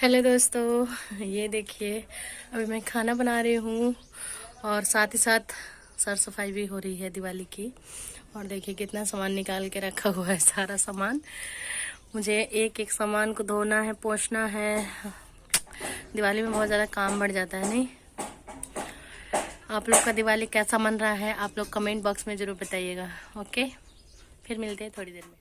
Hello दोस्तों, ये देखिए अभी मैं खाना बना रही हूँ और साथ ही साथ सर सफाई भी हो रही है दिवाली की। और देखिए कितना सामान निकाल के रखा हुआ है, सारा सामान मुझे एक एक सामान को धोना है, पोंछना है। दिवाली में बहुत ज़्यादा काम बढ़ जाता है नहीं। आप लोग का दिवाली कैसा मन रहा है आप लोग कमेंट बॉक्स में ज़रूर बताइएगा। ओके, फिर मिलते हैं थोड़ी देर में।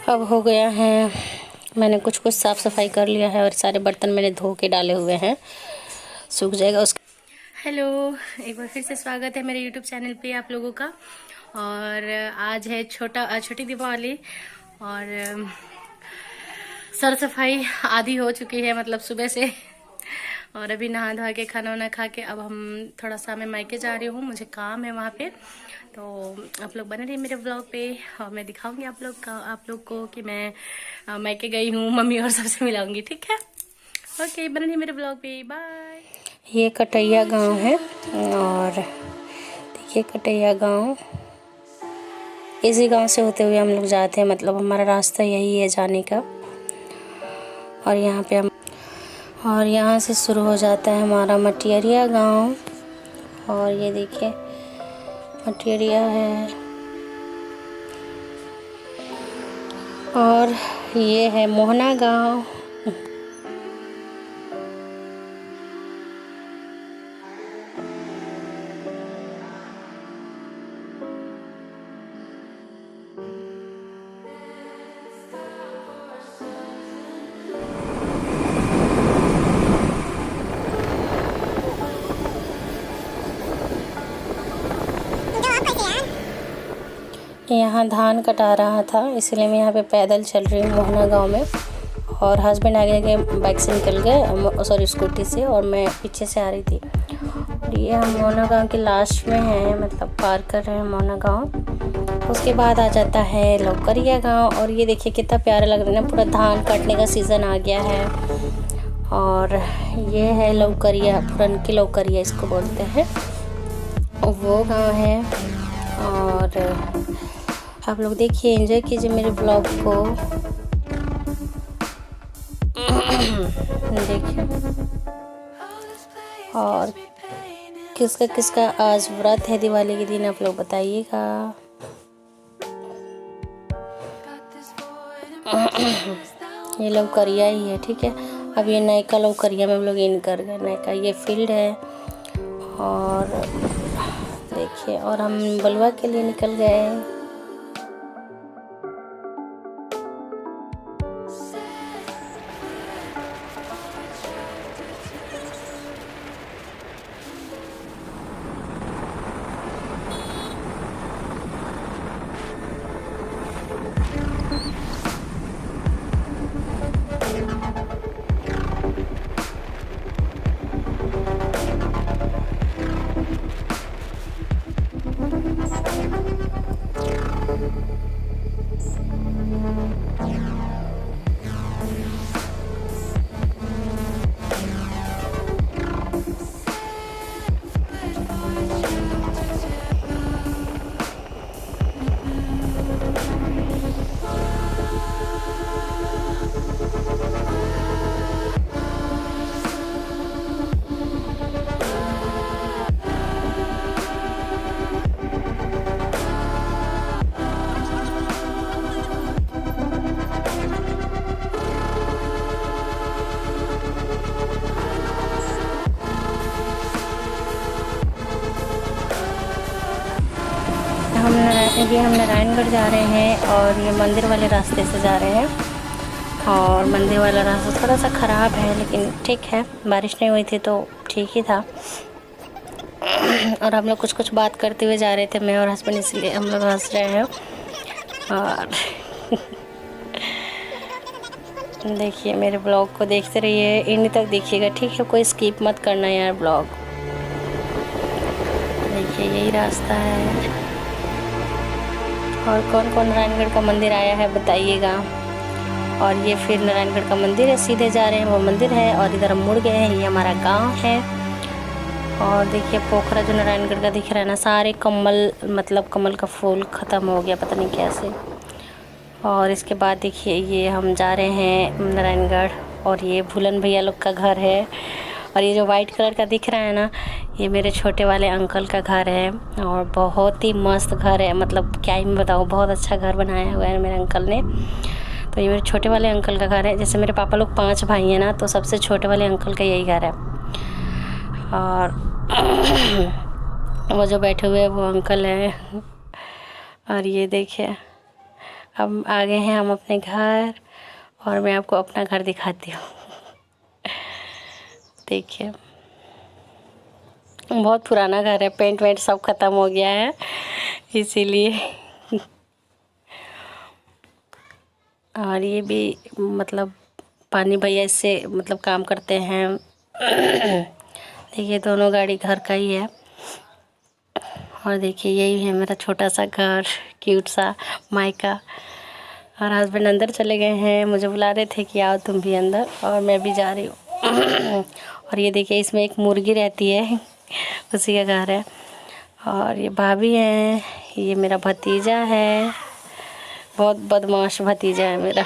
अब हो गया है, मैंने कुछ साफ़ सफाई कर लिया है और सारे बर्तन मैंने धो के डाले हुए हैं, सूख जाएगा उसका। हेलो, एक बार फिर से स्वागत है मेरे यूट्यूब चैनल पे आप लोगों का। और आज है छोटी दीपावली और सर सफाई आधी हो चुकी है, मतलब सुबह से। और अभी नहा धोआ के खाना वाना खा के अब हम थोड़ा सा मैं मायके जा रही हूँ, मुझे काम है वहाँ पे। तो आप लोग बने रहिए मेरे ब्लॉग पे और मैं दिखाऊंगी आप लोग को कि मैं मायके गई हूँ, मम्मी और सबसे मिलाऊंगी, ठीक है। ओके, बने रहिए मेरे ब्लॉग पे, बाय। ये कटैया गांव है और देखिए कटैया गांव, इसी गांव से होते हुए हम लोग जाते हैं, मतलब हमारा रास्ता यही है जाने का। और यहाँ से शुरू हो जाता है हमारा मटियरिया गांव। और ये देखिए मटियरिया है और ये है मोहना गांव। यहाँ धान कटा रहा था, इसलिए मैं यहाँ पे पैदल चल रही हूँ मोहना गांव में। और हस्बैंड आगे आगे बाइक से निकल गए, सॉरी स्कूटी से, और मैं पीछे से आ रही थी। और ये हम मोहना गांव के लास्ट में हैं, मतलब पार कर रहे हैं मोहना गांव। उसके बाद आ जाता है लौकरिया गांव। और ये देखिए कितना प्यारा लग रहा है ना, पूरा धान काटने का सीज़न आ गया है। और ये है लौकरिया, पुरन की लौकरिया इसको बोलते हैं, वो गाँव है। और आप लोग देखिए, एंजॉय कीजिए मेरे ब्लॉग को। देखिए, और किसका किसका आज व्रत है दिवाली के दिन आप लोग बताइएगा। ये लौकरिया ही है, ठीक है। अब ये नयका लौकरिया में हम लोग इन कर गए, नयका ये फील्ड है। और देखिए, और हम बलुआ के लिए निकल गए। ये हम नारायणगढ़ जा रहे हैं और ये मंदिर वाले रास्ते से जा रहे हैं। और मंदिर वाला रास्ता थोड़ा सा ख़राब है लेकिन ठीक है, बारिश नहीं हुई थी तो ठीक ही था। और हम लोग कुछ कुछ बात करते हुए जा रहे थे, मैं और हस्बैंड, इसलिए हम लोग हंस रहे हैं। और देखिए मेरे ब्लॉग को देखते रहिए, एंड तक देखिएगा, ठीक है? कोई स्किप मत करना यार ब्लॉग। देखिए यही रास्ता है। और कौन कौन नारायणगढ़ का मंदिर आया है बताइएगा। और ये फिर नारायणगढ़ का मंदिर है, सीधे जा रहे हैं वो मंदिर है, और इधर हम मुड़ गए हैं, ये हमारा गांव है। और देखिए पोखरा जो नारायणगढ़ का दिख रहा है ना, सारे कमल, मतलब कमल का फूल ख़त्म हो गया पता नहीं कैसे। और इसके बाद देखिए ये हम जा रहे हैं नारायणगढ़, और ये भूलन भैया लोग का घर है। और ये जो वाइट कलर का दिख रहा है ना, ये मेरे छोटे वाले अंकल का घर है, और बहुत ही मस्त घर है, मतलब क्या ही मैं बताऊँ, बहुत अच्छा घर बनाया हुआ है मेरे अंकल ने। तो ये मेरे छोटे वाले अंकल का घर है। जैसे मेरे पापा लोग 5 भाई हैं ना, तो सबसे छोटे वाले अंकल का यही घर है। और वो जो बैठे हुए हैं वो अंकल हैं। और ये देखिए अब आ गए हैं हम अपने घर, और मैं आपको अपना घर दिखाती हूँ। देखिए बहुत पुराना घर है, पेंट वेंट सब ख़त्म हो गया है इसीलिए। और ये भी मतलब पानी भैया इससे मतलब काम करते हैं। देखिए दोनों गाड़ी घर का ही है। और देखिए यही है मेरा छोटा सा घर, क्यूट सा मायका। और हस्बैंड अंदर चले गए हैं, मुझे बुला रहे थे कि आओ तुम भी अंदर, और मैं भी जा रही हूँ। और ये देखिए इसमें एक मुर्गी रहती है, उसी का घर है। और ये भाभी हैं, ये मेरा भतीजा है, बहुत बदमाश भतीजा है मेरा।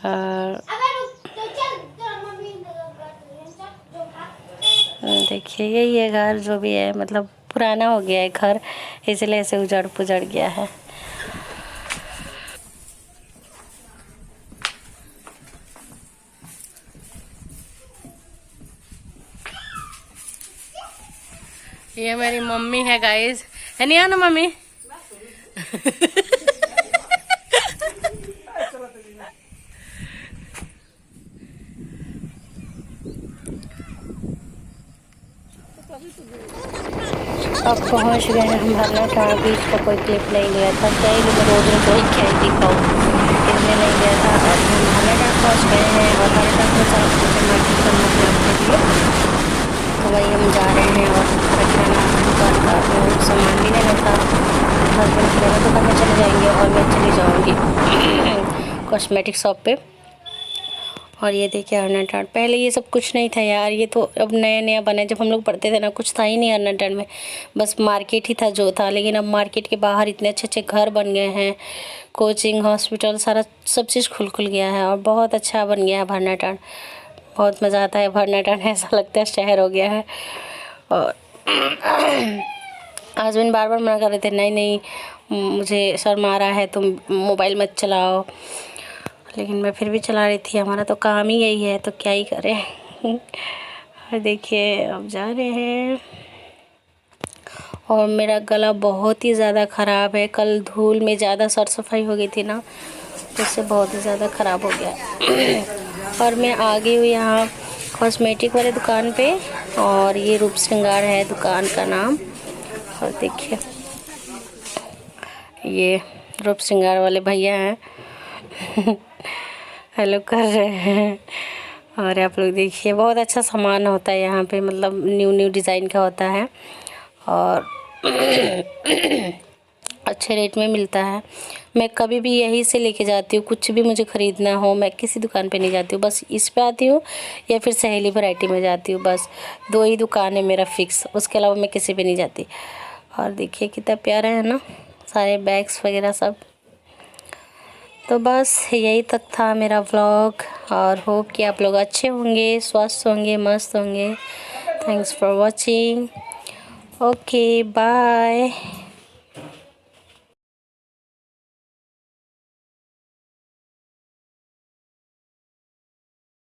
और देखिए यही है घर, जो भी है मतलब पुराना हो गया है घर, इसलिए ऐसे उजड़ पुजड़ गया है। ये मेरी मम्मी है गाइस, है नहीं ना मम्मी? अब पहुंच गए हैं हम भरनाटांड़। बीच का कोई क्लिप नहीं लिया था, क्या ही मैं रोज रोज वही क्या ही दिखाऊँ, इसलिए नहीं लिया था। अब हम भरनाटांड़ पहुंच गए हैं, और भरनाटांड़ को साफ सुथरा मार्केट करना है आपके लिए, तो वही हम जा रहे हैं। और रखना दुकान का वो सामान भी लेना था, हस्बैंड की दुकान में चले जाएंगे और मैं चली जाऊँगी कॉस्मेटिक शॉप पे। और ये देखिए अर्नाटांड़, पहले ये सब कुछ नहीं था यार, ये तो अब नया नया बना है। जब हम लोग पढ़ते थे ना, कुछ था ही नहीं अर्नाटांड़ में, बस मार्केट ही था जो था। लेकिन अब मार्केट के बाहर इतने अच्छे अच्छे घर बन गए हैं, कोचिंग, हॉस्पिटल, सारा सब चीज़ खुल गया है, और बहुत अच्छा बन गया है भरनाटांड़। बहुत मज़ा आता है भरनाटांड़, ऐसा लगता है शहर हो गया है। और हस्बैंड बार बार मना कर रहे थे, नहीं नहीं मुझे शर्म आ रहा है, तुम मोबाइल मत चलाओ, लेकिन मैं फिर भी चला रही थी, हमारा तो काम ही यही है, तो क्या ही करें। और देखिए अब जा रहे हैं। और मेरा गला बहुत ही ज़्यादा ख़राब है, कल धूल में ज़्यादा सर सफाई हो गई थी ना, जिससे बहुत ही ज़्यादा ख़राब हो गया। और मैं आ गई हूँ यहाँ कॉस्मेटिक वाले दुकान पे, और ये रूप श्रृंगार है दुकान का नाम। और देखिए ये रूप श्रृंगार वाले भैया हैं। हेलो कर रहे हैं। और आप लोग देखिए बहुत अच्छा सामान होता है यहाँ पे, मतलब न्यू न्यू डिज़ाइन का होता है, और अच्छे रेट में मिलता है। मैं कभी भी यहीं से लेके जाती हूँ, कुछ भी मुझे ख़रीदना हो मैं किसी दुकान पे नहीं जाती हूँ, बस इस पे आती हूँ या फिर सहेली वैरायटी में जाती हूँ। बस 2 ही दुकान है मेरा फिक्स, उसके अलावा मैं किसी पे नहीं जाती। और देखिए कितना प्यारा है ना, सारे बैग्स वगैरह सब। तो बस यही तक था मेरा व्लॉग, और होप कि आप लोग अच्छे होंगे, स्वस्थ होंगे, मस्त होंगे। Thanks for watching. Okay bye.